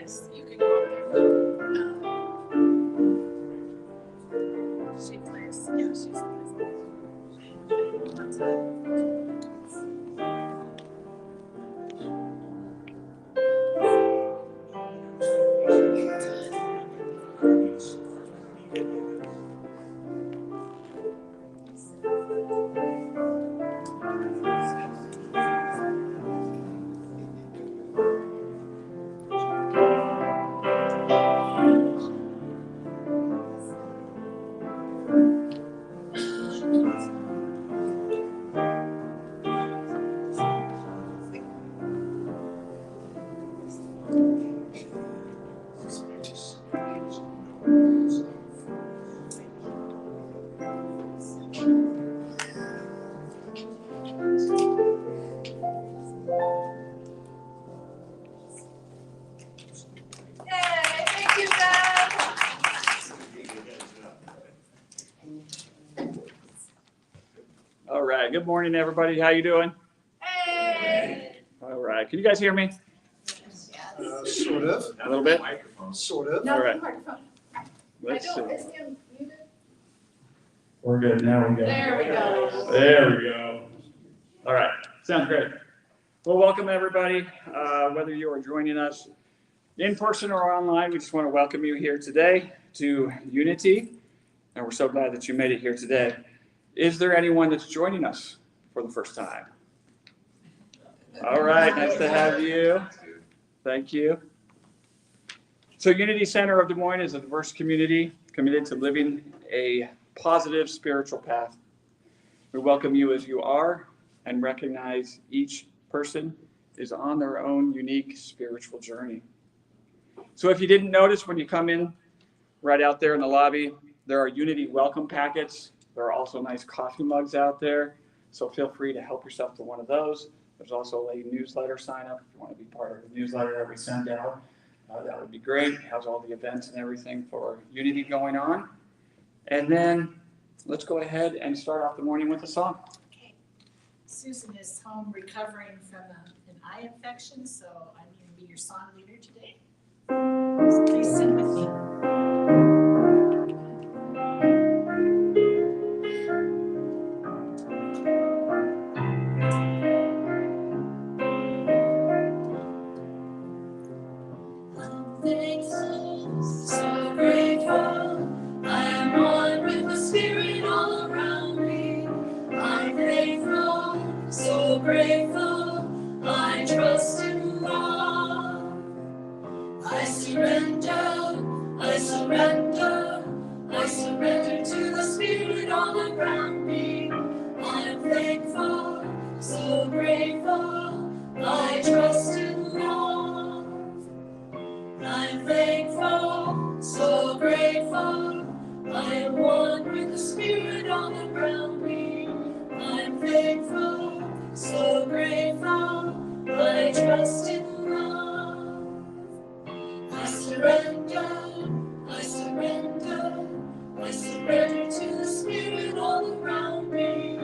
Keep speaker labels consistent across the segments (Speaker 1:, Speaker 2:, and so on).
Speaker 1: Yes, you can go up there. She plays. Yeah, she's
Speaker 2: All right. Good morning, everybody. How you doing?
Speaker 1: Hey.
Speaker 2: All right. Can you guys hear me?
Speaker 3: Sort of.
Speaker 2: A little bit.
Speaker 3: Sort of.
Speaker 2: All right. Let's see. We're good now. We go.
Speaker 1: There we go.
Speaker 2: There we go. All right. Sounds great. Well, welcome everybody. Whether you are joining us in person or online, we just want to welcome you here today to Unity, and we're so glad that you made it here today. Is there anyone that's joining us for the first time? All right, nice to have you. Thank you. So Unity Center of Des Moines is a diverse community committed to living a positive spiritual path. We welcome you as you are and recognize each person is on their own unique spiritual journey. So if you didn't notice when you come in, right out there in the lobby, there are Unity welcome packets. There are also nice coffee mugs out there, so feel free to help yourself to one of those. There's also a newsletter sign up if you want to be part of the newsletter that we send out. That would be great. It has all the events and everything for Unity going on. And then let's go ahead and start off the morning with a song.
Speaker 1: Okay. Susan is home recovering from an eye infection, so I'm going to be your song leader today. So please sing with me.
Speaker 4: So grateful, I am one with the Spirit all around me. I'm thankful, so grateful, I trust in love. I surrender, I surrender, I surrender to the Spirit all around me. I'm thankful, so grateful, I trust in love. I'm thankful, so grateful, I am one with the Spirit all around me. I'm thankful, so grateful, I trust in love. I surrender, I surrender, I surrender to the Spirit all around me.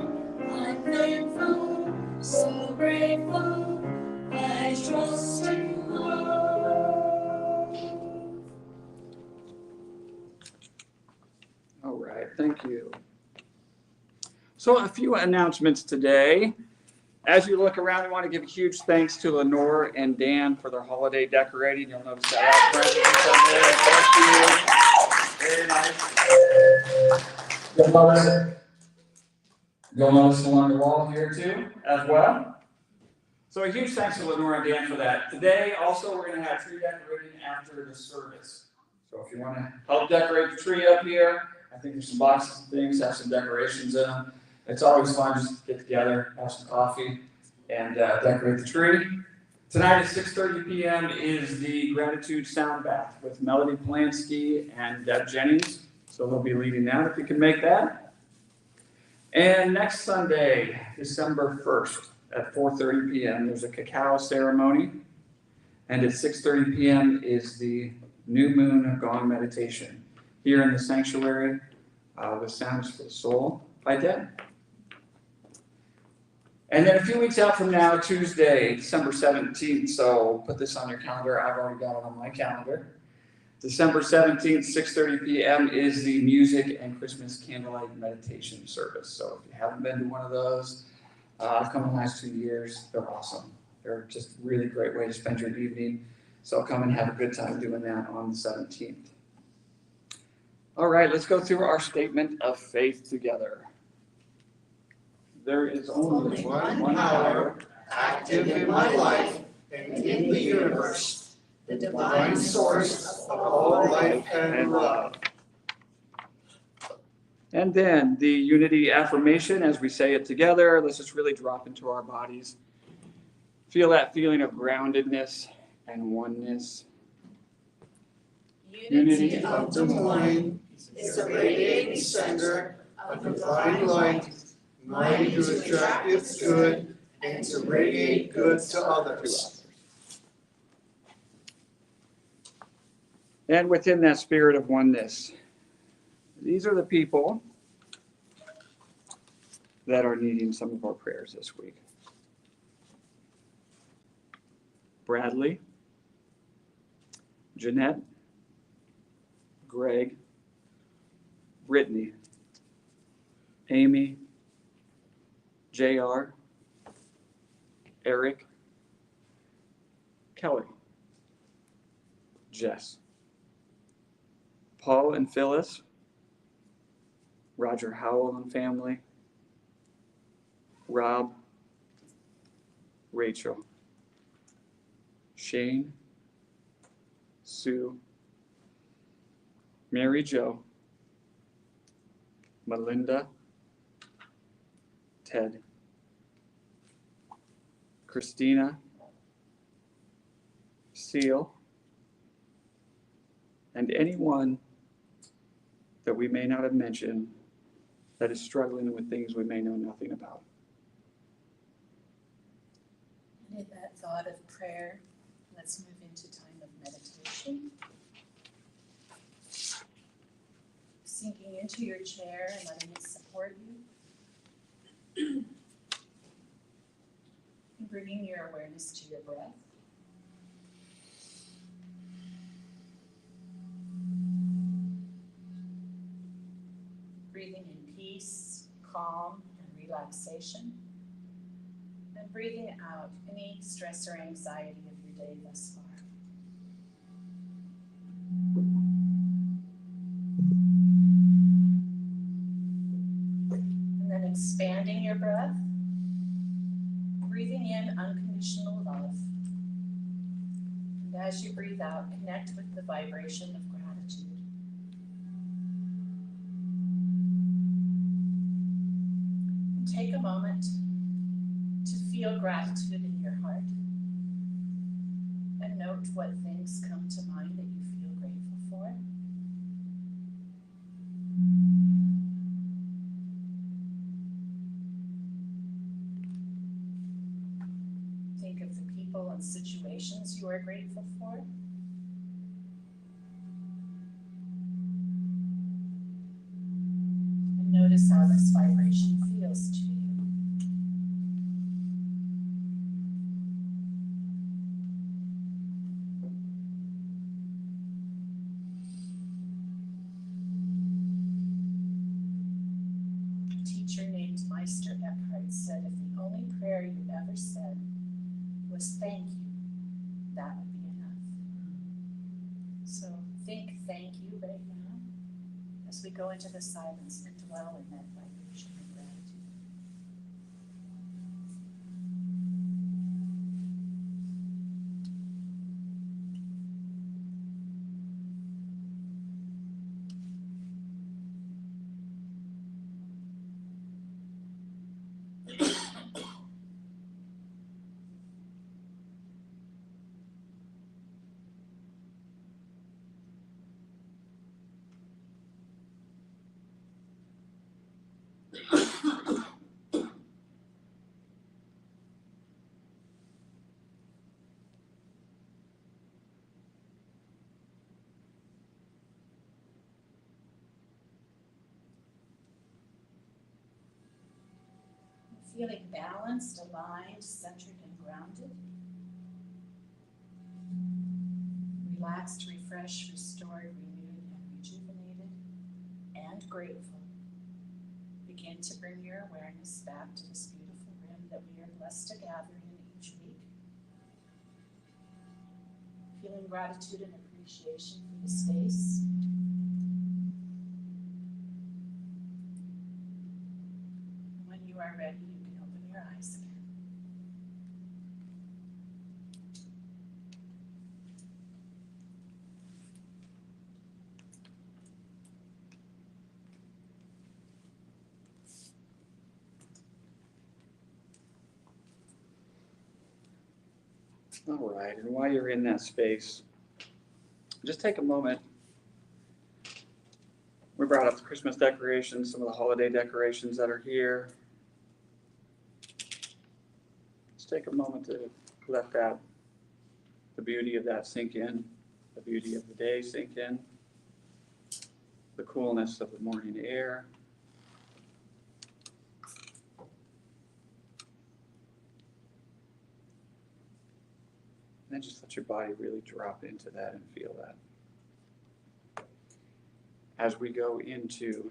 Speaker 4: I'm thankful, so grateful, I trust in love.
Speaker 2: All right, thank you. So a few announcements today. As you look around, we want to give a huge thanks to Lenore and Dan for their holiday decorating. You'll notice that out front. Thank you. Very nice. You'll notice along the wall here too, as well. So a huge thanks to Lenore and Dan for that. Today, also, we're going to have tree decorating after the service. So if you want to help decorate the tree up here, I think there's some boxes of things, have some decorations in them. It's always fun just to get together, have some coffee, and decorate the tree. Tonight at 6:30 p.m. is the Gratitude Sound Bath with Melody Polanski and Deb Jennings. So they'll be leading that if you can make that. And next Sunday, December 1st at 4:30 p.m., there's a cacao ceremony. And at 6:30 p.m. is the New Moon Gong Meditation here in the sanctuary with Sounds for the Soul by Deb. And then a few weeks out from now, Tuesday, December 17th, so put this on your calendar. I've already got it on my calendar. December 17th, 6:30 p.m. is the music and Christmas candlelight meditation service. So if you haven't been to one of those, I've come the last 2 years. They're awesome. They're just a really great way to spend your evening. So come and have a good time doing that on the 17th. All right, let's go through our statement of faith together. There is only
Speaker 3: One power active in my life and in the universe, the divine source of all life and love.
Speaker 2: And then the unity affirmation, as we say it together, let's just really drop into our bodies. Feel that feeling of groundedness and oneness.
Speaker 3: Unity of the mind is the radiating center of divine light, mind to attract its good and to radiate good to others.
Speaker 2: And within that spirit of oneness, these are the people that are needing some of our prayers this week. Bradley, Jeanette, Greg, Brittany, Amy, JR, Eric, Kelly, Jess, Paul and Phyllis, Roger Howell and family, Rob, Rachel, Shane, Sue, Mary Jo, Melinda, Ted, Christina, Seal, and anyone that we may not have mentioned that is struggling with things we may know nothing about.
Speaker 1: And in that thought of prayer, let's move into time of meditation. Sinking into your chair and letting it support you. And bringing your awareness to your breath. Breathing in peace, calm, and relaxation. And breathing out any stress or anxiety of your day thus far. And then expanding your breath, breathing in unconditional love. And as you breathe out, connect with the vibration of gratitude. And take a moment to feel gratitude in your heart. And note what things come to mind that you feel grateful for. Think of the people and situations you are grateful for. And notice how this vibration feels to you. A teacher named Meister Eckhart said, if the only prayer you ever said was thank you, that would be enough. So think thank you right now as we go into the silence and dwell in that vibration of gratitude. Feeling balanced, aligned, centered, and grounded. Relaxed, refreshed, restored, renewed, and rejuvenated, and grateful. Begin to bring your awareness back to this beautiful room that we are blessed to gather in each week. Feeling gratitude and appreciation for the space. When you are ready, you can open your eyes again.
Speaker 2: All right, and while you're in that space, just take a moment. We brought up the Christmas decorations, some of the holiday decorations that are here. Just take a moment to let the beauty of that sink in, the beauty of the day sink in, the coolness of the morning air. And then just let your body really drop into that and feel that. As we go into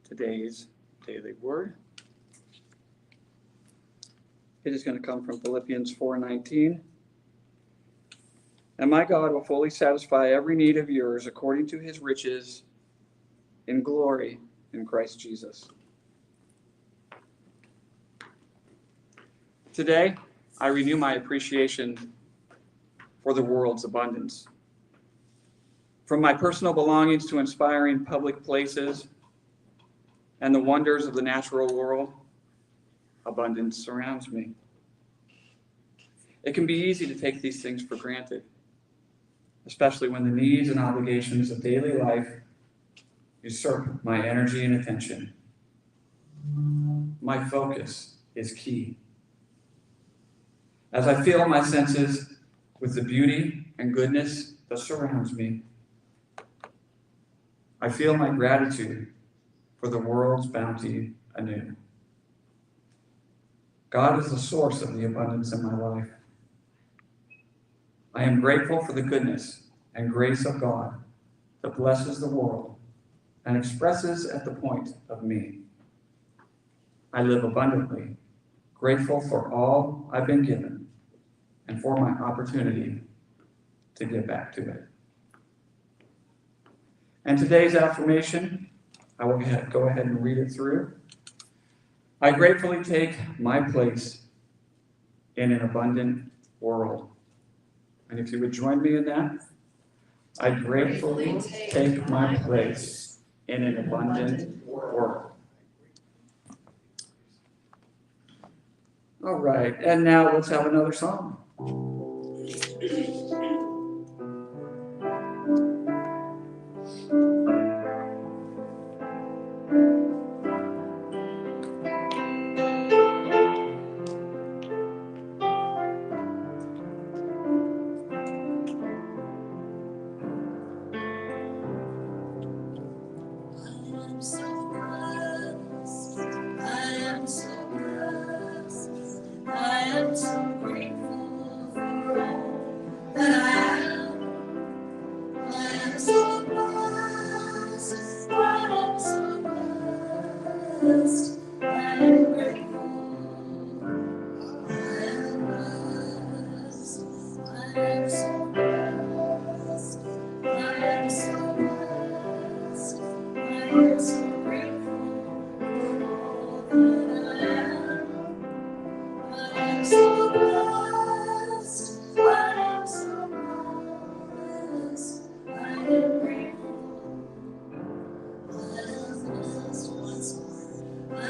Speaker 2: today's daily word, it is going to come from Philippians 4:19. And my God will fully satisfy every need of yours according to his riches in glory in Christ Jesus. Today, I renew my appreciation for the world's abundance. From my personal belongings to inspiring public places and the wonders of the natural world, abundance surrounds me. It can be easy to take these things for granted, especially when the needs and obligations of daily life usurp my energy and attention. My focus is key. As I fill my senses with the beauty and goodness that surrounds me, I feel my gratitude for the world's bounty anew. God is the source of the abundance in my life. I am grateful for the goodness and grace of God that blesses the world and expresses at the point of me. I live abundantly, grateful for all I've been given and for my opportunity to give back to it. And today's affirmation, I will go ahead and read it through. I gratefully take my place in an abundant world. And if you would join me in that, I gratefully take my place in an abundant world. All right, and now let's have another song.
Speaker 4: I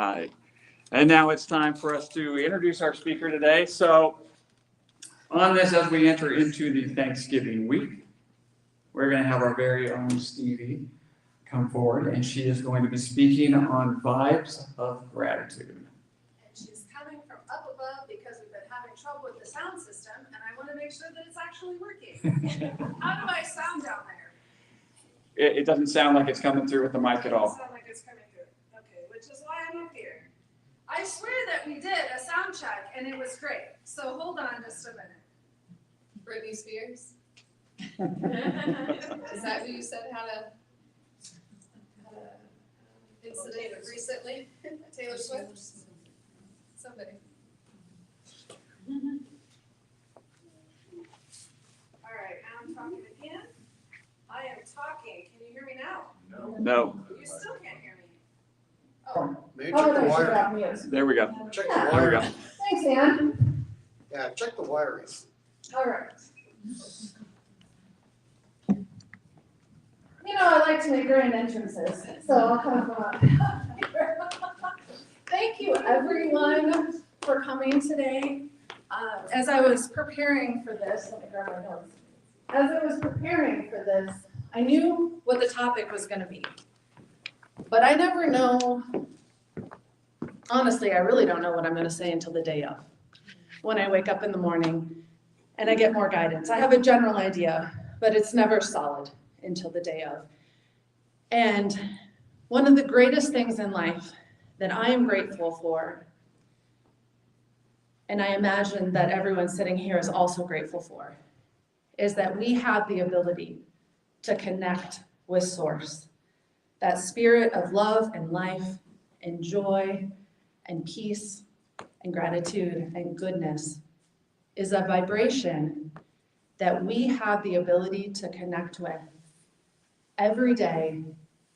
Speaker 2: And now it's time for us to introduce our speaker today. So on this, as we enter into the Thanksgiving week, we're going to have our very own Stevie come forward, and she is going to be speaking on vibes of gratitude.
Speaker 1: And she's coming from up above because we've been having trouble with the sound system, and I want to make sure that it's actually working. How do I sound down there?
Speaker 2: It doesn't sound like it's coming through with the mic at
Speaker 1: It
Speaker 2: all.
Speaker 1: doesn't sound like it's coming through. Okay, which is why I'm up here. I swear that we did a sound check, and it was great. So hold on just a minute.
Speaker 5: Britney Spears? Is that who you said had a incident recently? Taylor Swift? Somebody.
Speaker 1: All right, I'm talking again. I am talking. Can you hear me now?
Speaker 2: No.
Speaker 1: You still can't hear me. Oh,
Speaker 3: Maybe check the wiring.
Speaker 2: There we go.
Speaker 3: Check the
Speaker 2: There we
Speaker 3: wiring.
Speaker 2: go.
Speaker 1: thanks, Ann.
Speaker 3: Yeah, check the wiring.
Speaker 1: All right. You know, I like to make grand entrances, so I'll come up. Thank you, everyone, for coming today. As I was preparing for this, let me grab my notes. As I was preparing for this, I knew what the topic was going to be. But I never know, honestly, I really don't know what I'm going to say until the day of. When I wake up in the morning and I get more guidance. I have a general idea, but it's never solid until the day of. And one of the greatest things in life that I am grateful for, and I imagine that everyone sitting here is also grateful for, is that we have the ability to connect with Source. That spirit of love and life and joy and peace and gratitude and goodness is a vibration that we have the ability to connect with every day,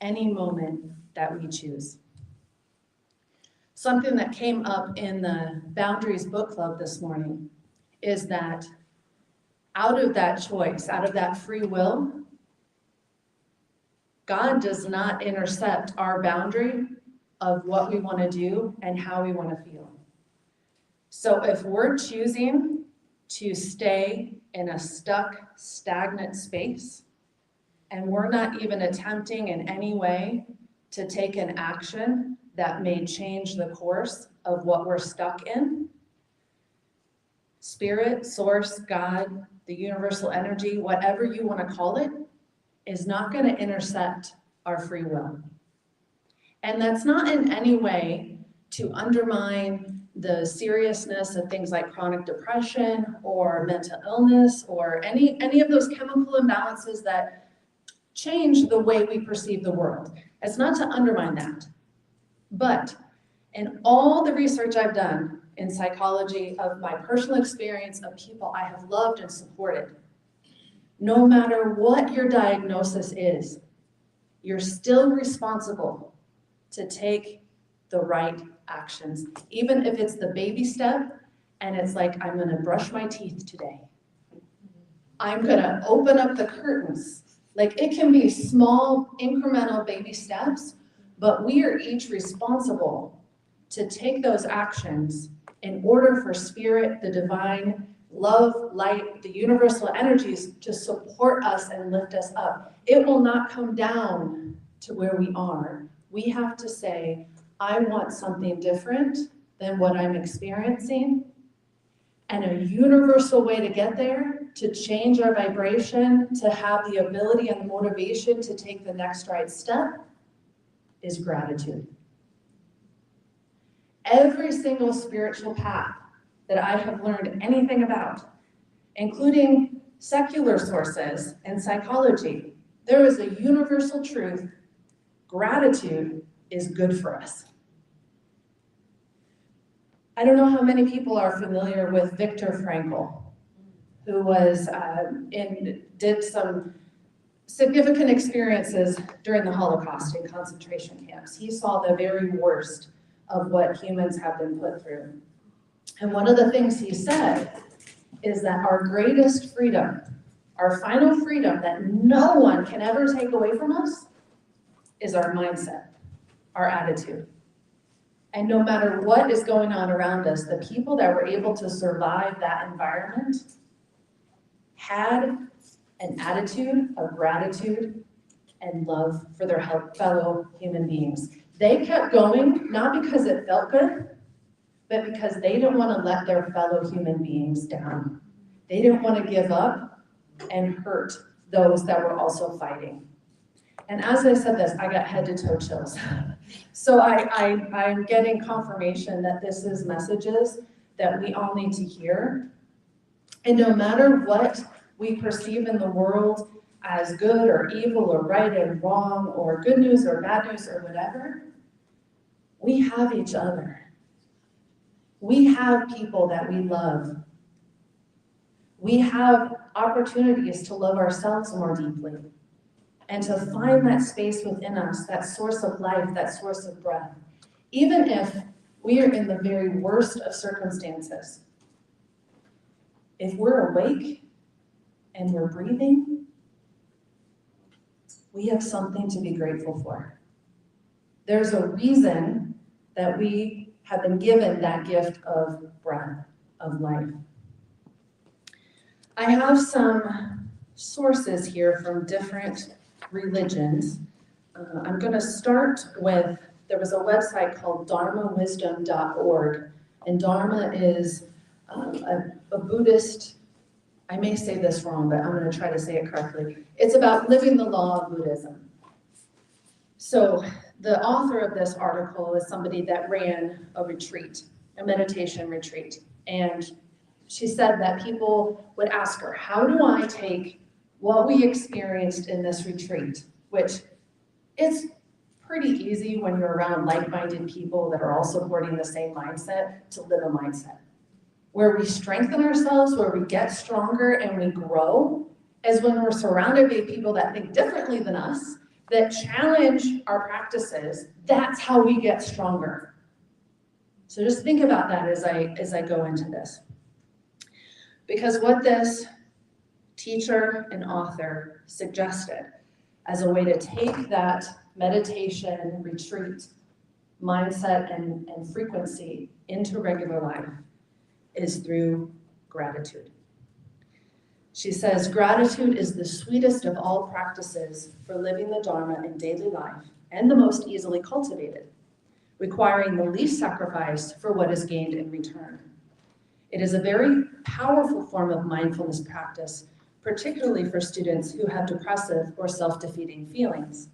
Speaker 1: any moment that we choose. Something that came up in the Boundaries Book Club this morning is that out of that choice, out of that free will, God does not intercept our boundary of what we want to do and how we want to feel. So if we're choosing to stay in a stuck, stagnant space, and we're not even attempting in any way to take an action that may change the course of what we're stuck in, Spirit, Source, God, the universal energy, whatever you want to call it, is not going to intercept our free will. And that's not in any way to undermine the seriousness of things like chronic depression or mental illness or any of those chemical imbalances that change the way we perceive the world. It's not to undermine that. But in all the research I've done in psychology of my personal experience of people I have loved and supported, no matter what your diagnosis is, you're still responsible to take the right actions, even if it's the baby step and it's like, I'm gonna brush my teeth today. I'm gonna open up the curtains. Like, it can be small incremental baby steps, but we are each responsible to take those actions in order for Spirit, the divine, love, light, the universal energies to support us and lift us up. It will not come down to where we are. We have to say, I want something different than what I'm experiencing. And a universal way to get there, to change our vibration, to have the ability and the motivation to take the next right step, is gratitude. Every single spiritual path that I have learned anything about, including secular sources and psychology, there is a universal truth: gratitude is good for us. I don't know how many people are familiar with Viktor Frankl, who was did some significant experiences during the Holocaust in concentration camps. He saw the very worst of what humans have been put through. And one of the things he said is that our greatest freedom, our final freedom that no one can ever take away from us, is our mindset, our attitude. And no matter what is going on around us, the people that were able to survive that environment had an attitude of gratitude and love for their fellow human beings. They kept going, not because it felt good, but because they didn't want to let their fellow human beings down. They didn't want to give up and hurt those that were also fighting. And as I said this, I got head to toe chills. So I'm getting confirmation that this is messages that we all need to hear. And no matter what we perceive in the world as good or evil or right and wrong or good news or bad news or whatever, we have each other. We have people that we love. We have opportunities to love ourselves more deeply and to find that space within us, that source of life, that source of breath. Even if we are in the very worst of circumstances, if we're awake and we're breathing, we have something to be grateful for. There's a reason that we have been given that gift of breath, of life. I have some sources here from different religions. I'm going to start with, there was a website called dharmawisdom.org, and Dharma is a Buddhist, I may say this wrong, but I'm going to try to say it correctly. It's about living the law of Buddhism. So the author of this article is somebody that ran a retreat, a meditation retreat, and she said that people would ask her, how do I take what we experienced in this retreat, which is pretty easy when you're around like-minded people that are all supporting the same mindset, to live a mindset where we strengthen ourselves, where we get stronger and we grow, as when we're surrounded by people that think differently than us, that challenge our practices. That's how we get stronger. So just think about that as I go into this. Because what this teacher and author suggested as a way to take that meditation, retreat, mindset, and frequency into regular life is through gratitude. She says, gratitude is the sweetest of all practices for living the Dharma in daily life and the most easily cultivated, requiring the least sacrifice for what is gained in return. It is a very powerful form of mindfulness practice, particularly for students who have depressive or self-defeating feelings,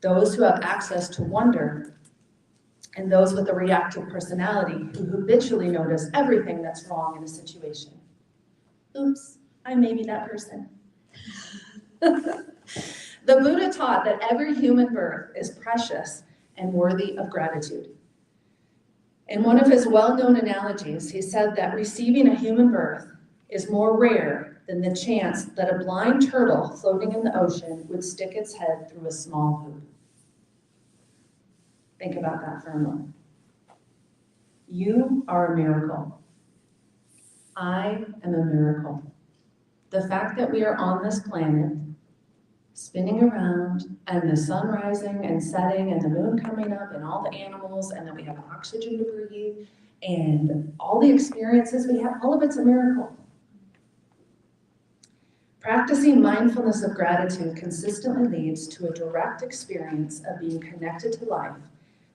Speaker 1: those who have access to wonder, and those with a reactive personality who habitually notice everything that's wrong in a situation. Oops, I may be that person. The Buddha taught that every human birth is precious and worthy of gratitude. In one of his well-known analogies, he said that receiving a human birth is more rare than the chance that a blind turtle floating in the ocean would stick its head through a small hoop. Think about that for a moment. You are a miracle. I am a miracle. The fact that we are on this planet, spinning around, and the sun rising and setting, and the moon coming up, and all the animals, and that we have oxygen to breathe, and all the experiences we have, all of it's a miracle. Practicing mindfulness of gratitude consistently leads to a direct experience of being connected to life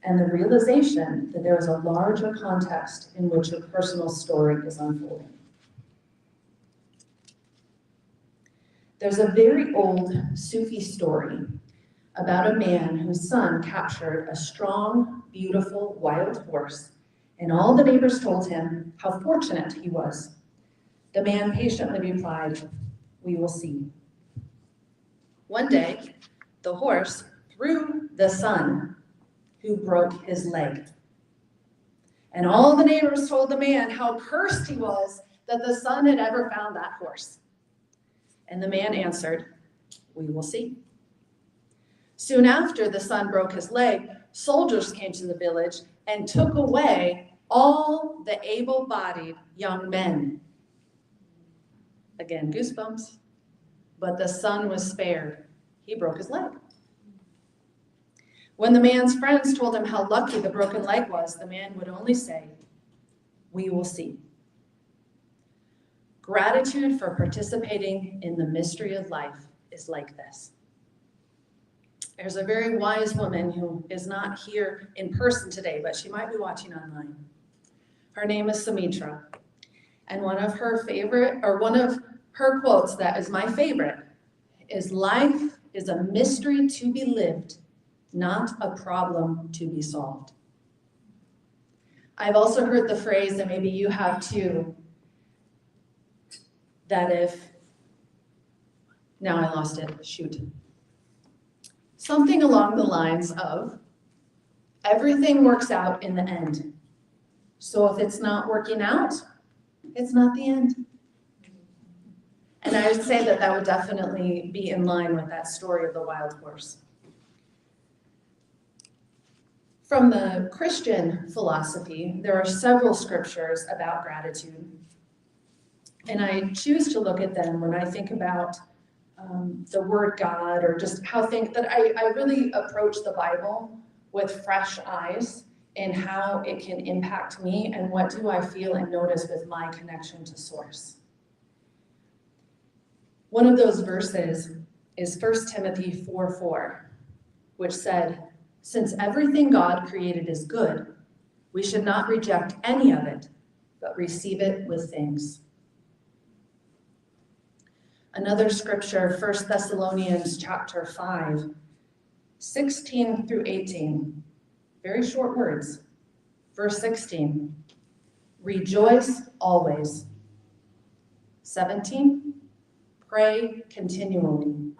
Speaker 1: and the realization that there is a larger context in which your personal story is unfolding. There's a very old Sufi story about a man whose son captured a strong, beautiful, wild horse, and all the neighbors told him how fortunate he was. The man patiently replied, "We will see." One day, the horse threw the son, who broke his leg. And all the neighbors told the man how cursed he was that the son had ever found that horse. And the man answered, "We will see." Soon after the son broke his leg, soldiers came to the village and took away all the able-bodied young men. Again, goosebumps. But the son was spared. He broke his leg. When the man's friends told him how lucky the broken leg was, the man would only say, "We will see." Gratitude for participating in the mystery of life is like this. There's a very wise woman who is not here in person today, but she might be watching online. Her name is Sumitra. And one of her quotes that is my favorite is, "Life is a mystery to be lived, not a problem to be solved." I've also heard the phrase, and maybe you have too, that now I lost it, shoot. Something along the lines of, everything works out in the end. So if it's not working out, it's not the end. And I would say that would definitely be in line with that story of the wild horse. From the Christian philosophy, there are several scriptures about gratitude. And I choose to look at them when I think about the word God, or just how I really approach the Bible with fresh eyes and how it can impact me and what do I feel and notice with my connection to Source. One of those verses is 1 Timothy 4:4, which said, "Since everything God created is good, we should not reject any of it, but receive it with thanks." Another scripture, 1 Thessalonians chapter 5, 16 through 18. Very short words. Verse 16, "Rejoice always." 17, "Pray continually."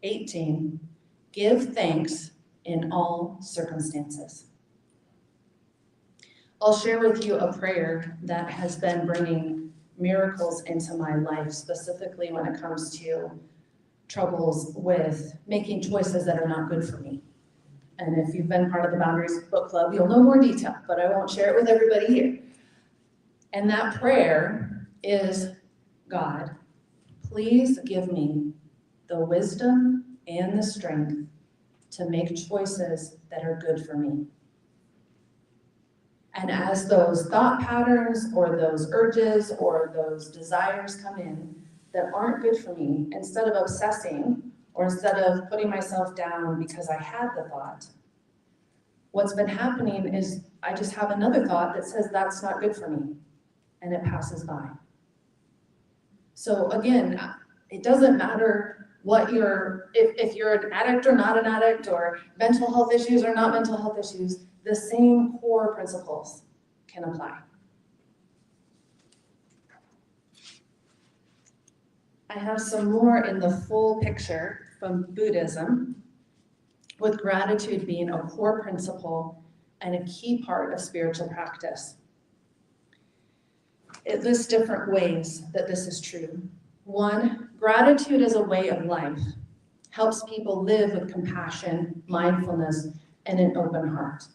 Speaker 1: 18, "Give thanks in all circumstances." I'll share with you a prayer that has been bringing miracles into my life, specifically when it comes to troubles with making choices that are not good for me. And if you've been part of the Boundaries Book Club, you'll know more detail, but I won't share it with everybody here. And that prayer is, "God, please give me the wisdom and the strength to make choices that are good for me." And as those thought patterns or those urges or those desires come in that aren't good for me, instead of obsessing or instead of putting myself down because I had the thought, what's been happening is I just have another thought that says that's not good for me, and it passes by. So again, it doesn't matter what if you're an addict or not an addict, or mental health issues or not mental health issues, the same core principles can apply. I have some more in the full picture from Buddhism, with gratitude being a core principle and a key part of spiritual practice. It lists different ways that this is true. 1, gratitude as a way of life helps people live with compassion, mindfulness, and an open heart.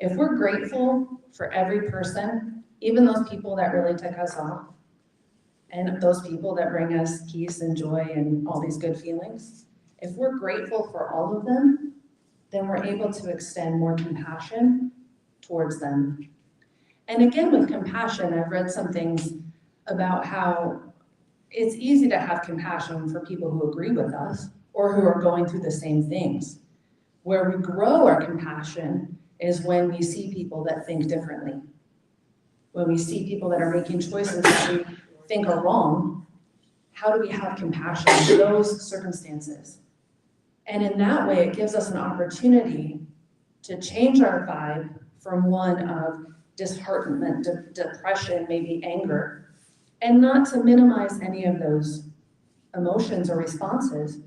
Speaker 1: If we're grateful for every person, even those people that really tick us off, and those people that bring us peace and joy and all these good feelings, if we're grateful for all of them, then we're able to extend more compassion towards them. And again, with compassion, I've read some things about how it's easy to have compassion for people who agree with us or who are going through the same things. Where we grow our compassion is when we see people that think differently. When we see people that are making choices that we think are wrong, how do we have compassion in those circumstances? And in that way, it gives us an opportunity to change our vibe from one of disheartenment, depression, maybe anger, and not to minimize any of those emotions or responses,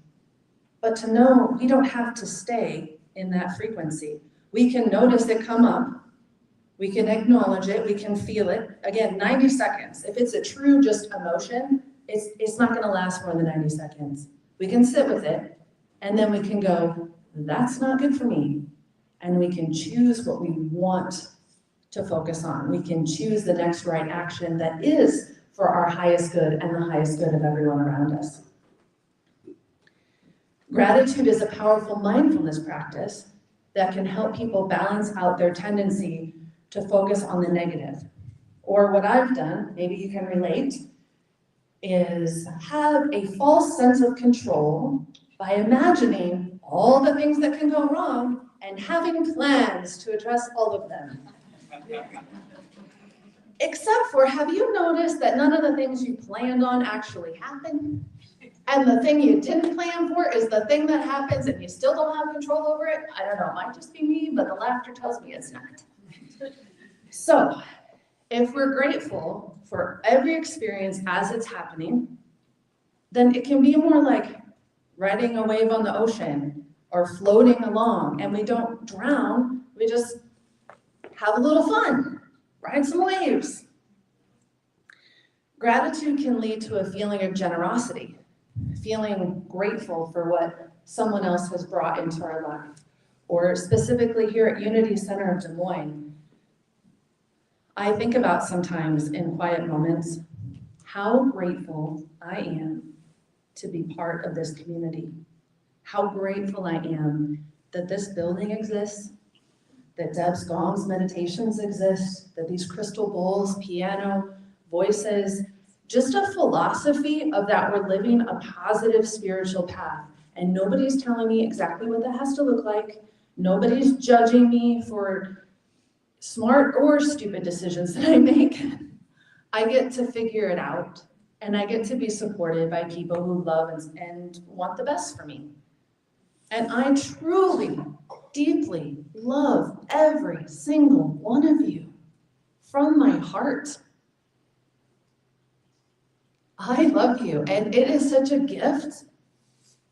Speaker 1: but to know we don't have to stay in that frequency. We can notice it come up, we can acknowledge it, we can feel it. Again, 90 seconds. If it's a true just emotion, it's not gonna last more than 90 seconds. We can sit with it, and then we can go, that's not good for me. And we can choose what we want to focus on. We can choose the next right action that is for our highest good and the highest good of everyone around us.
Speaker 6: Gratitude is a powerful mindfulness practice that can help people balance out their tendency to focus on the negative. Or what I've done, maybe you can relate, is have a false sense of control by imagining all the things that can go wrong and having plans to address all of them. Except for, have you noticed that none of the things you planned on actually happen? And the thing you didn't plan for is the thing that happens and you still don't have control over it? I don't know, it might just be me, but the laughter tells me it's not. So, if we're grateful for every experience as it's happening, then it can be more like riding a wave on the ocean or floating along, and we don't drown, we just have a little fun, ride some waves. Gratitude can lead to a feeling of generosity, feeling grateful for what someone else has brought into our life. Or specifically here at Unity Center of Des Moines, I think about sometimes in quiet moments how grateful I am to be part of this community. How grateful I am that this building exists, that Deb's Gong's meditations exist, that these crystal bowls, piano, voices, just a philosophy of that we're living a positive spiritual path. And nobody's telling me exactly what that has to look like. Nobody's judging me for smart or stupid decisions that I make. I get to figure it out, and I get to be supported by people who love and want the best for me. And I truly, deeply love every single one of you from my heart. I love you, and it is such a gift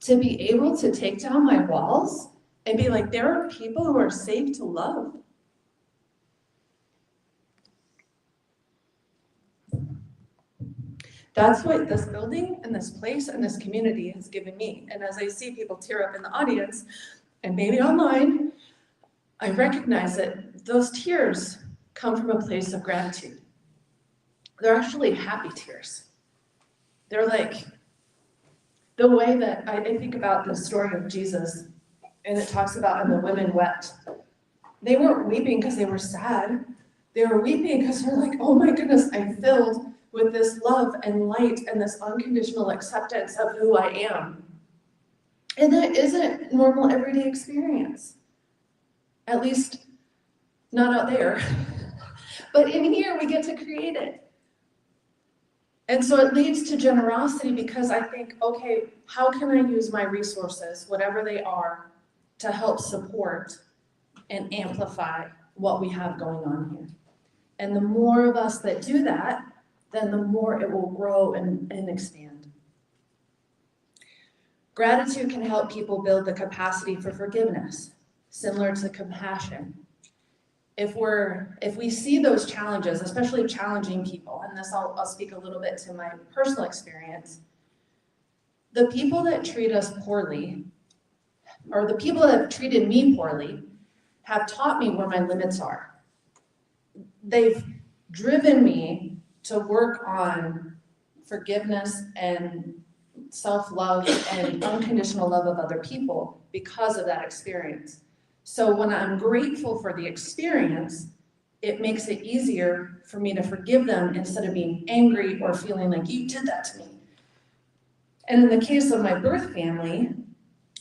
Speaker 6: to be able to take down my walls and be like, there are people who are safe to love. That's what this building and this place and this community has given me. And as I see people tear up in the audience and maybe online, I recognize that those tears come from a place of gratitude. They're actually happy tears. They're like the way that I think about the story of Jesus, and it talks about, and the women wept. They weren't weeping because they were sad. They were weeping because they're like, oh my goodness, I'm filled with this love and light and this unconditional acceptance of who I am. And that isn't normal everyday experience. At least not out there. But in here, we get to create it. And so it leads to generosity because I think, okay, how can I use my resources, whatever they are, to help support and amplify what we have going on here? And the more of us that do that, then the more it will grow and expand. Gratitude can help people build the capacity for forgiveness, similar to compassion. If we see those challenges, especially challenging people, and this I'll speak a little bit to my personal experience, the people that treat us poorly, or the people that have treated me poorly, have taught me where my limits are. They've driven me to work on forgiveness and self-love and unconditional love of other people because of that experience. So when I'm grateful for the experience, it makes it easier for me to forgive them instead of being angry or feeling like you did that to me. And in the case of my birth family,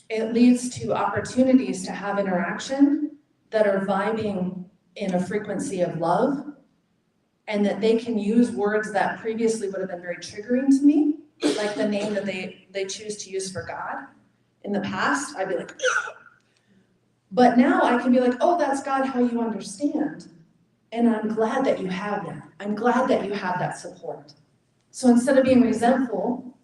Speaker 6: it leads to opportunities to have interaction that are vibing in a frequency of love, and that they can use words that previously would have been very triggering to me, like the name that they choose to use for God. In the past, I'd be like, but now I can be like, oh, that's God, how you understand. And I'm glad that you have that. I'm glad that you have that support. So instead of being resentful,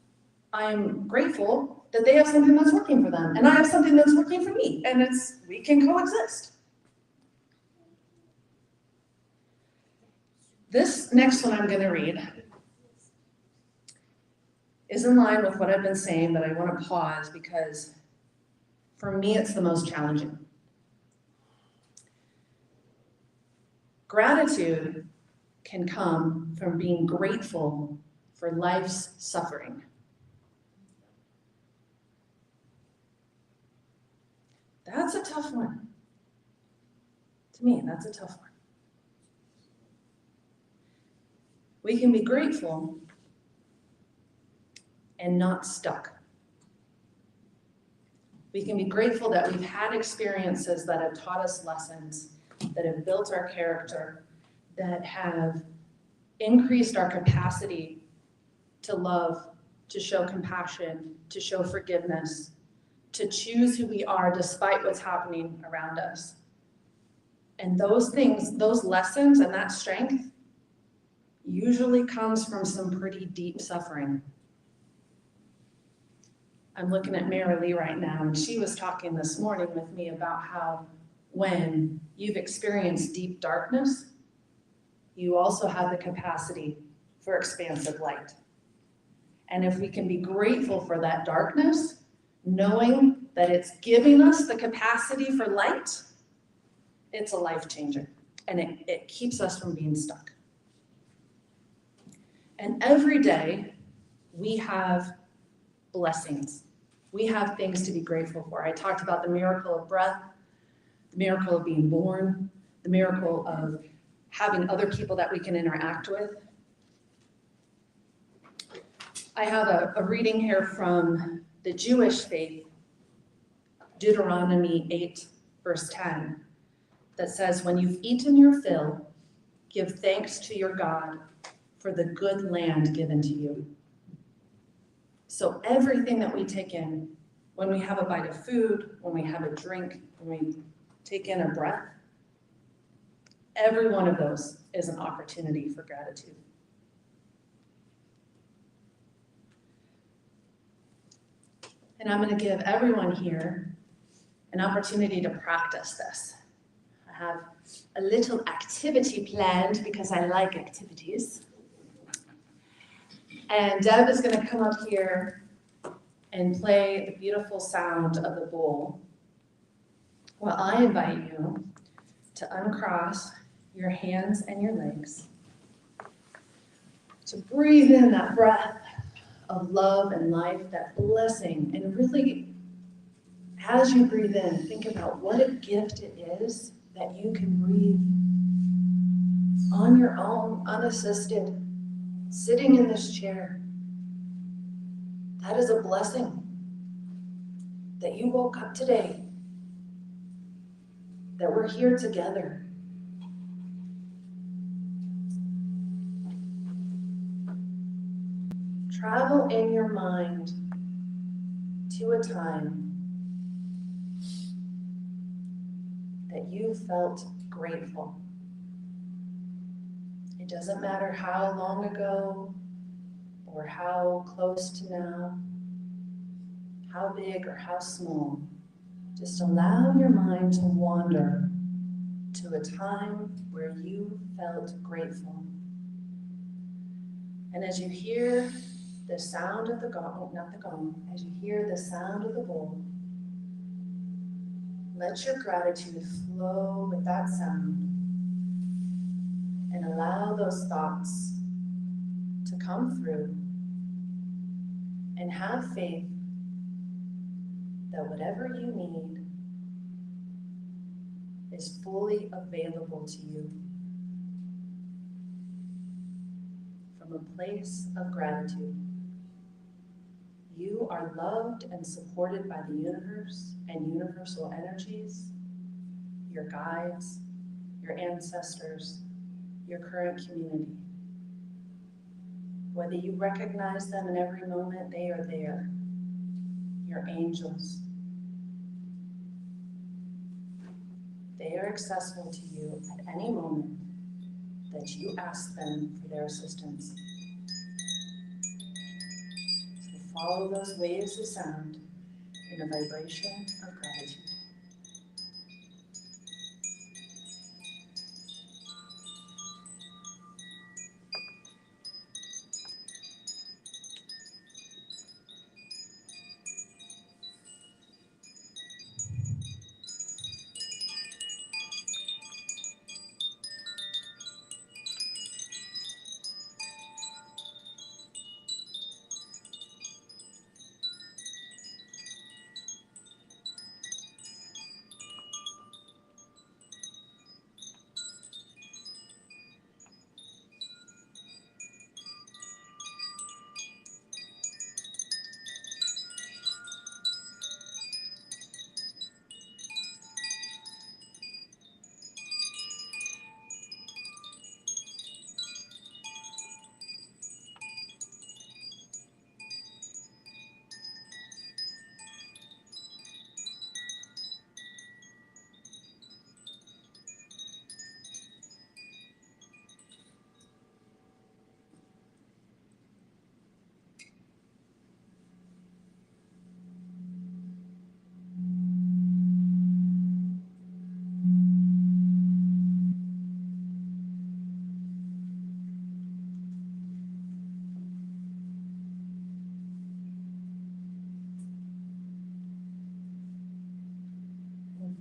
Speaker 6: I'm grateful that they have something that's working for them, and I have something that's working for me, and we can coexist. This next one I'm going to read is in line with what I've been saying, but I want to pause because for me it's the most challenging. Gratitude can come from being grateful for life's suffering. That's a tough one. To me, that's a tough one. We can be grateful and not stuck. We can be grateful that we've had experiences that have taught us lessons, that have built our character, that have increased our capacity to love, to show compassion, to show forgiveness, to choose who we are despite what's happening around us. And those things, those lessons and that strength usually comes from some pretty deep suffering. I'm looking at Mary Lee right now, and she was talking this morning with me about how when you've experienced deep darkness, you also have the capacity for expansive light. And if we can be grateful for that darkness, knowing that it's giving us the capacity for light, it's a life changer. And it keeps us from being stuck. And every day we have blessings. We have things to be grateful for. I talked about the miracle of breath, the miracle of being born, the miracle of having other people that we can interact with. I have a reading here from the Jewish faith, Deuteronomy 8, verse 10, that says, when you've eaten your fill, give thanks to your God for the good land given to you. So everything that we take in, when we have a bite of food, when we have a drink, when we take in a breath, every one of those is an opportunity for gratitude. And I'm going to give everyone here an opportunity to practice this. I have a little activity planned because I like activities. And Deb is going to come up here and play the beautiful sound of the bowl. Well, I invite you to uncross your hands and your legs, to breathe in that breath of love and life, that blessing, and really, as you breathe in, think about what a gift it is that you can breathe on your own, unassisted, sitting in this chair. That is a blessing that you woke up today, that we're here together. Travel in your mind to a time that you felt grateful. It doesn't matter how long ago or how close to now, how big or how small. Just allow your mind to wander to a time where you felt grateful. And as you hear the sound of the gong, not the gong, as you hear the sound of the bowl, let your gratitude flow with that sound and allow those thoughts to come through, and have faith that whatever you need is fully available to you from a place of gratitude. You are loved and supported by the universe and universal energies, your guides, your ancestors, your current community. Whether you recognize them in every moment, they are there. Your angels. They are accessible to you at any moment that you ask them for their assistance. So follow those waves of sound in a vibration of gratitude.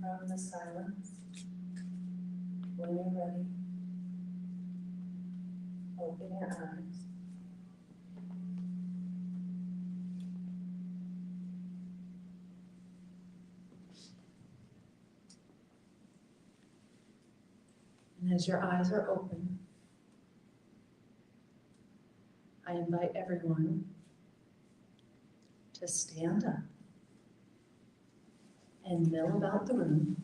Speaker 6: from the silence, when you're ready, open your eyes. And as your eyes are open, I invite everyone to stand up and mill about the room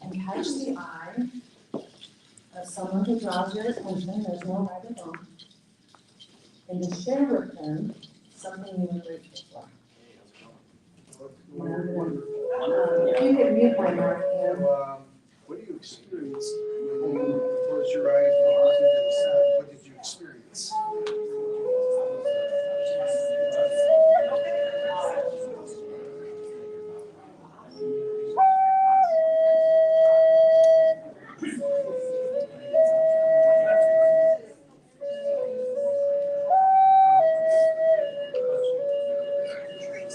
Speaker 6: and catch the eye of someone who draws your attention, there's no right or wrong, and to share with them something you were grateful for. If you could mute my mic, and
Speaker 3: What do you experience when you close your eyes and listen to the sound? What did you experience?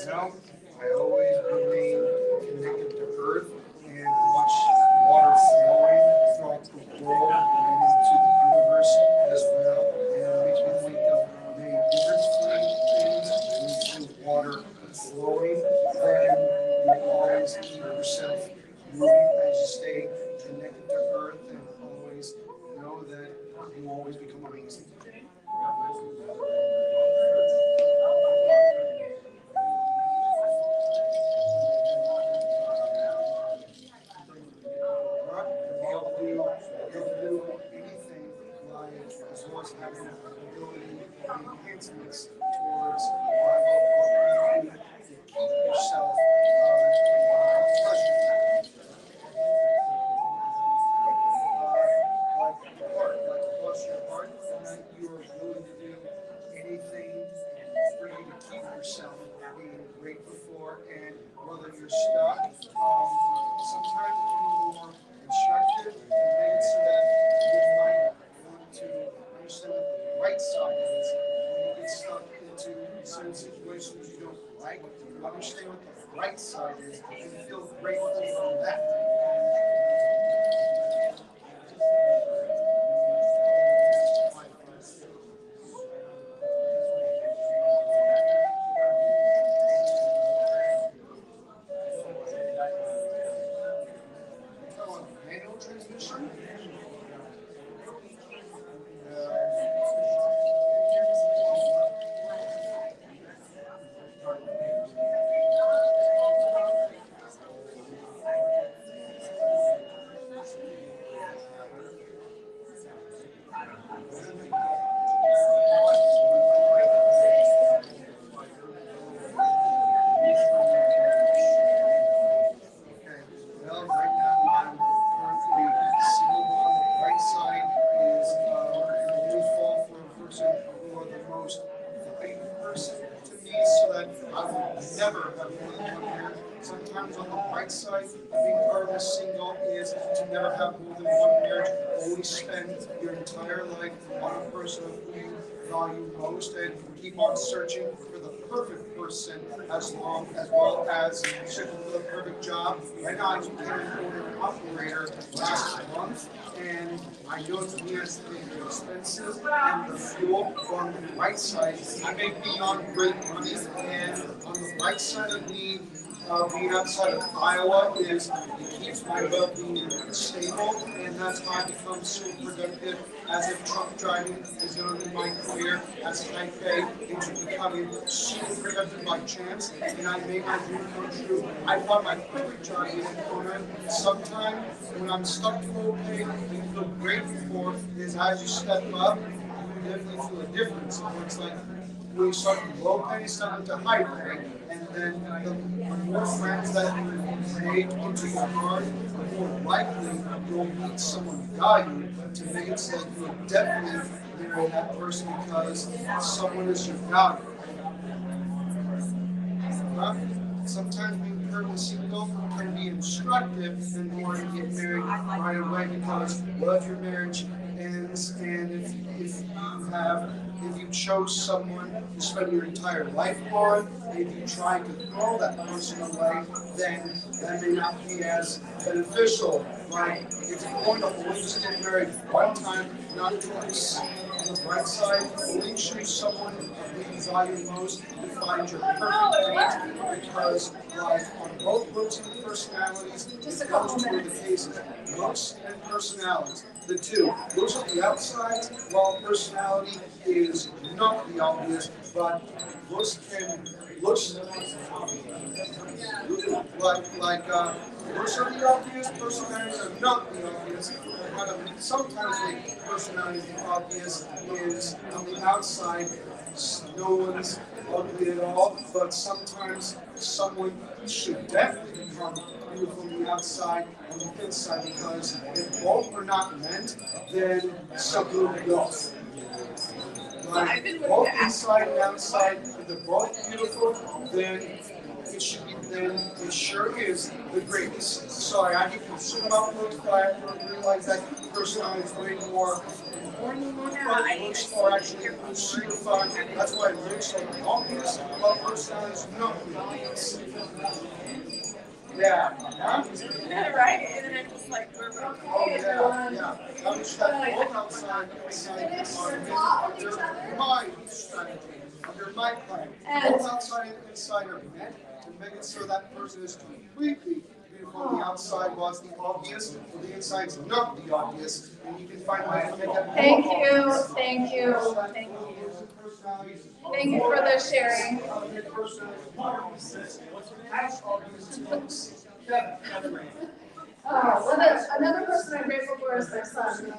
Speaker 3: Now, I always remain connected to Earth and watch water flowing throughout the world and into the universe as well. And it makes me think of many different things into water flowing. Then you always keep yourself moving as you stay connected to Earth and always know that you will always become amazing. Anything like as well as having ability and enhancements towards what you do to keep yourself pleasant. Like your heart, like bless your heart, and that you are willing to do anything for you to keep yourself being grateful for, and whether you're stuck, sometimes a little more instructive and made so that you might want to understand what the right side is when you get stuck into certain situations you don't like. You understand what the right side is and feel grateful for that. Manual transmission. Well, right now I'm currently single. On the right side is a new fall for a person who are the most valuable person to me, so that I would never have more than one marriage. Sometimes on the right side, being part of a single is to never have more than one marriage. Always spend your entire life on a person who you value most, and keep on searching for the perfect person as well as searching for the perfect job. Right now I became an owner operator last month, and I know to me as the expenses and the fuel on the right side, I make beyond great money, and on the right side of me, being outside of Iowa is it keeps my well-being stable, and that's how I become so productive. As if truck driving is going to be my career as high pay into becoming super productive by chance, and I made my dream come true. I thought my perfect job is an owner. Sometimes when I'm stuck to low pay, what you feel grateful for is as you step up, you definitely feel a difference. It's like when you start from low pay, start into high pay, and then the more friends that you make into your heart, the more likely you'll meet someone valued to make it so that you will definitely marry that person because someone is your value. Sometimes being currently single can be instructive and wanting to get married right away because love your marriage And if you chose someone to spend your entire life on, if you try to throw that person away, then that may not be as beneficial. Like, if you're going to only just get married one time, not twice. On the bright side, only choose someone that you value most to find your perfect mate, because, like, on both looks and personalities,
Speaker 1: Just a couple
Speaker 3: those were the
Speaker 1: minutes.
Speaker 3: cases. Looks and personalities, the two. Looks on the outside, while personality is not the obvious, but looks looks are the obvious, personalities are not the obvious. Sometimes the personality is the obvious is on the outside, no one's ugly at all, but sometimes someone should definitely become beautiful on the outside and the inside, because if both are not meant, then something will be off. Like, both inside and outside, if they're both beautiful, then it sure is the greatest. Sorry, I get concerned about looks, but I realize that personality is way more important. But looks are actually super fun. That's why looks are the obvious, but personality is not the obvious. Yeah. Huh?
Speaker 1: Right, and then it's just like,
Speaker 3: Oh, yeah. I'm just like, both outside and inside under my strategy, under my plan. Both outside and inside are meant to make it so that person is completely beautiful on the outside, while it's the obvious, or the inside's not the obvious, and you can find ways to make that more
Speaker 1: thank you,
Speaker 3: obvious.
Speaker 1: thank you, thank you. Thank you for the sharing. Another person I'm grateful for is my son.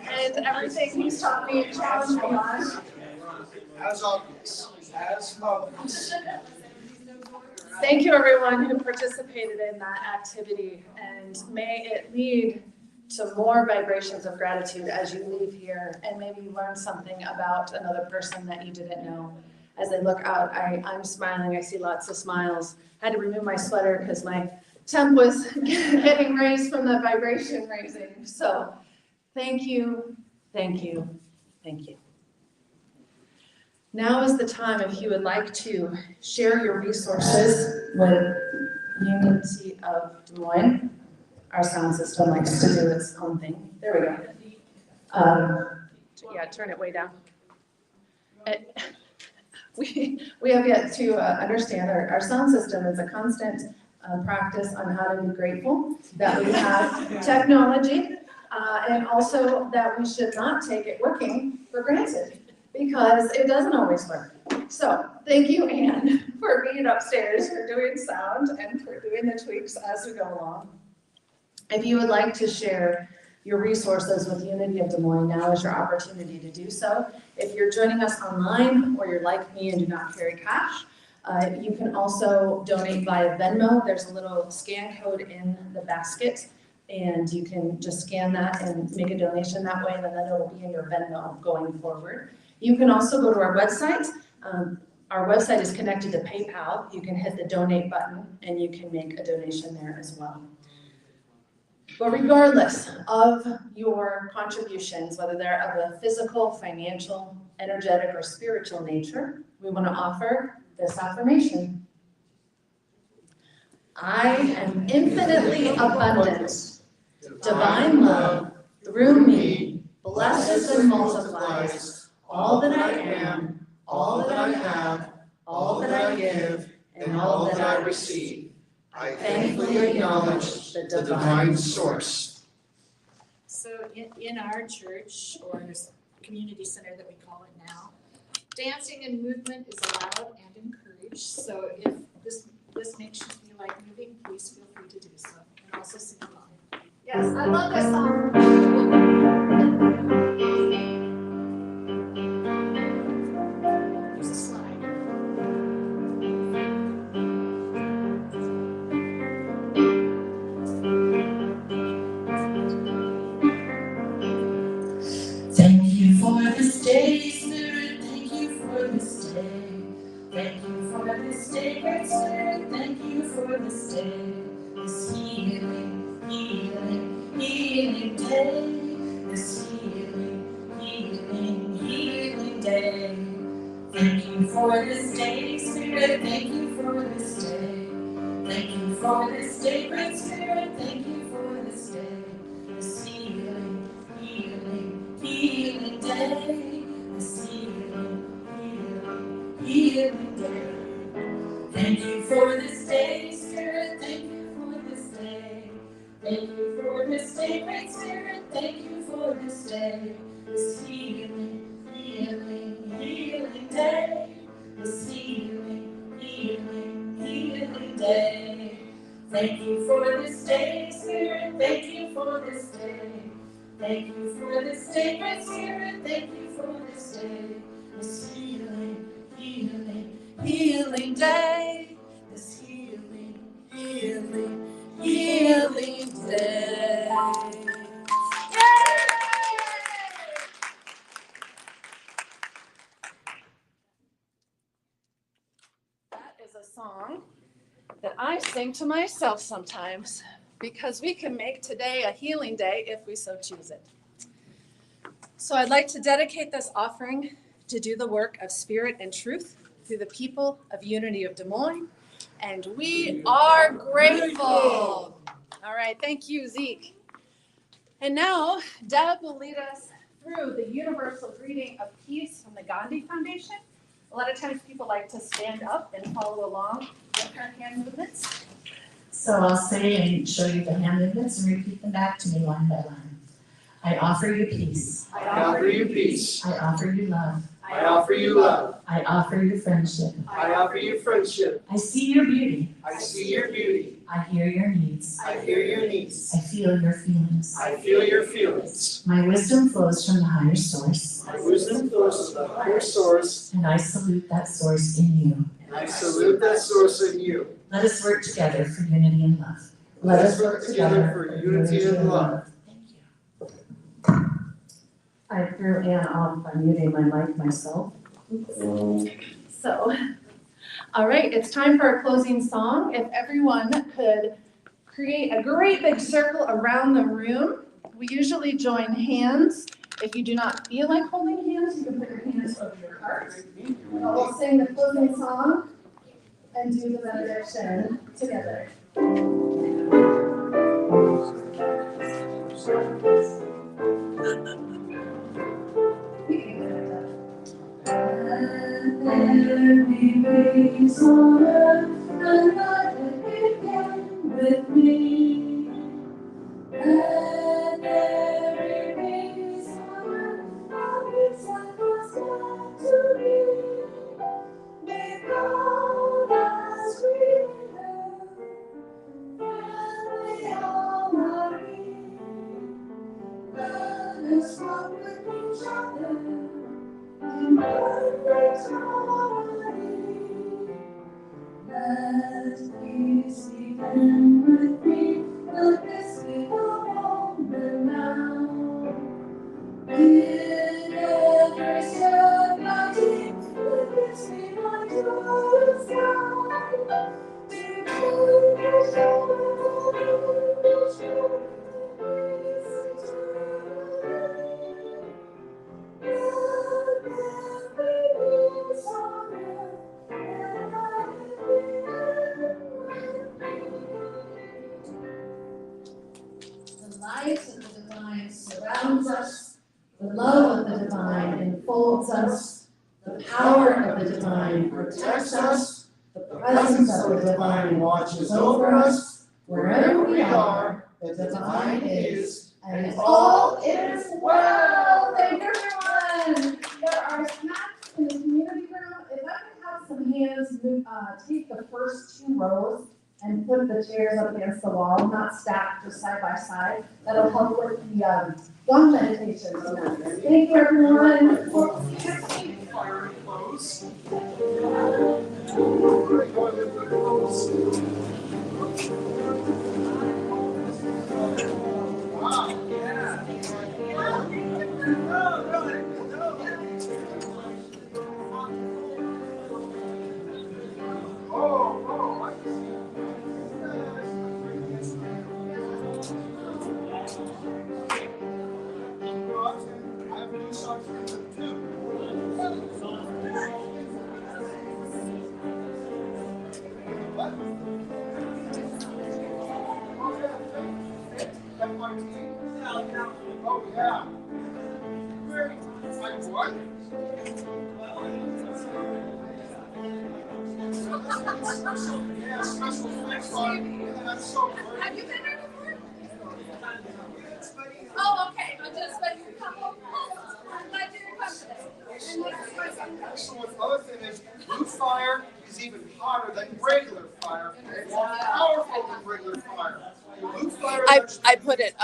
Speaker 1: And everything he's taught me and challenged me on.
Speaker 3: As obvious. As obvious.
Speaker 1: Thank you, everyone who participated in that activity, and may it lead to more vibrations of gratitude as you leave here, and maybe you learn something about another person that you didn't know. As I look out, I'm smiling, I see lots of smiles. I had to remove my sweater because my temp was getting raised from the vibration raising. So thank you, thank you, thank you. Now is the time if you would like to share your resources with Unity of Des Moines. Our sound system likes to do its own thing. There we go. Yeah, turn it way down. We have yet to understand our sound system is a constant practice on how to be grateful that we have technology, and also that we should not take it working for granted, because it doesn't always work. So thank you, Anne, for being upstairs, for doing sound, and for doing the tweaks as we go along. If you would like to share your resources with Unity of Des Moines, now is your opportunity to do so. If you're joining us online, or you're like me and do not carry cash, you can also donate via Venmo. There's a little scan code in the basket, and you can just scan that and make a donation that way, and then it'll be in your Venmo going forward. You can also go to our website. Our website is connected to PayPal. You can hit the donate button and you can make a donation there as well. But regardless of your contributions, whether they're of a physical, financial, energetic, or spiritual nature, we want to offer this affirmation. I am infinitely abundant. Divine love through me blesses and multiplies all that I am, all that I have, all that I give, and all that I receive. I thankfully acknowledge the divine source.
Speaker 7: So in our church, or this community center that we call it now, dancing and movement is allowed and encouraged. So if this makes you feel like moving, please feel free to do so. And also sing along.
Speaker 1: Yes, I love this song.
Speaker 7: There's a slide.
Speaker 4: Thank you for this day, Spirit. Thank you for this day. Thank you for this day, Great Spirit. Thank you for this day. This healing, healing, healing day. This healing, for this day, Spirit, thank you for this day. Thank you for this day, Great Spirit, thank you for this day. This healing, healing, healing day. This healing, healing, healing day. Thank you for this day, Spirit, thank you for this day. Thank you for this day, Great Spirit, thank you for this day. This healing, healing, healing day. This healing, healing, healing day. Thank you for this day, Spirit, thank you for this day. Thank you for this day, Great Spirit, thank you for this day. This healing, healing, healing day. This healing, healing, healing day. Yay! That is a song that I sing to myself sometimes because we can make today a healing day if we so choose it. So I'd like to dedicate this offering to do the work of spirit and truth through the people of Unity of Des Moines. And we are grateful. All right, thank you, Zeke. And now Deb will lead us through the universal greeting of peace from the Gandhi Foundation. A lot of times people like to stand up and follow along with her hand movements.
Speaker 8: So I'll say and show you the hand movements and repeat them back to me line by line. I offer you peace.
Speaker 3: I offer you peace.
Speaker 8: I offer you love.
Speaker 3: I offer you love.
Speaker 8: I offer you friendship.
Speaker 3: I offer you friendship.
Speaker 8: I see your beauty.
Speaker 3: I see your beauty.
Speaker 8: I hear your needs.
Speaker 3: I hear your needs.
Speaker 8: I feel your feelings.
Speaker 3: I feel your feelings.
Speaker 8: My wisdom flows from the higher source,
Speaker 3: My wisdom flows from the higher source,
Speaker 8: and I salute that source in you.
Speaker 3: and I salute that source in you.
Speaker 8: Let us work together for unity and love.
Speaker 3: Let us work together for unity and love.
Speaker 8: Thank you.
Speaker 6: I threw Ann off by muting my mic myself. So, all right, it's time for a closing song. If everyone could create a great big circle around the room. We usually join hands. If you do not feel like holding hands, you can put your hands over your heart. We'll sing the closing song and do the benediction together. There be ways on earth, and not begin with me. And there be ways on earth, how it's like us not to be. Without us we live, and we all are we. Let us walk with each other in perfect harmony. Let peace begin with me. Let this be the moment now. Bid every step I take. Let this be my joyous sky. To do the show of the show. Peace eternally. The light of the divine surrounds us, the love of the divine enfolds us, the power of the divine protects us, the presence of the divine watches over us. Wherever we are, the divine is, and all is well. Thank you, everyone. There are snacks in the community room. If I could have some hands move, take the first 2 rows and put the chairs up against the wall, not stacked, just side by side. That'll help with the gong meditation. Thank you, everyone.
Speaker 3: Fire close. Wow, yeah. Oh, I see. I have new songs for them too. Oh, yeah. Like what? Yeah, special effects on. Yeah, that's so great.
Speaker 5: Have you been there before? Oh, okay, but I'm glad you're coming.
Speaker 3: Excellent. Other thing is, blue fire is even hotter than regular fire, more powerful than regular fire. Blue fire.
Speaker 6: I put it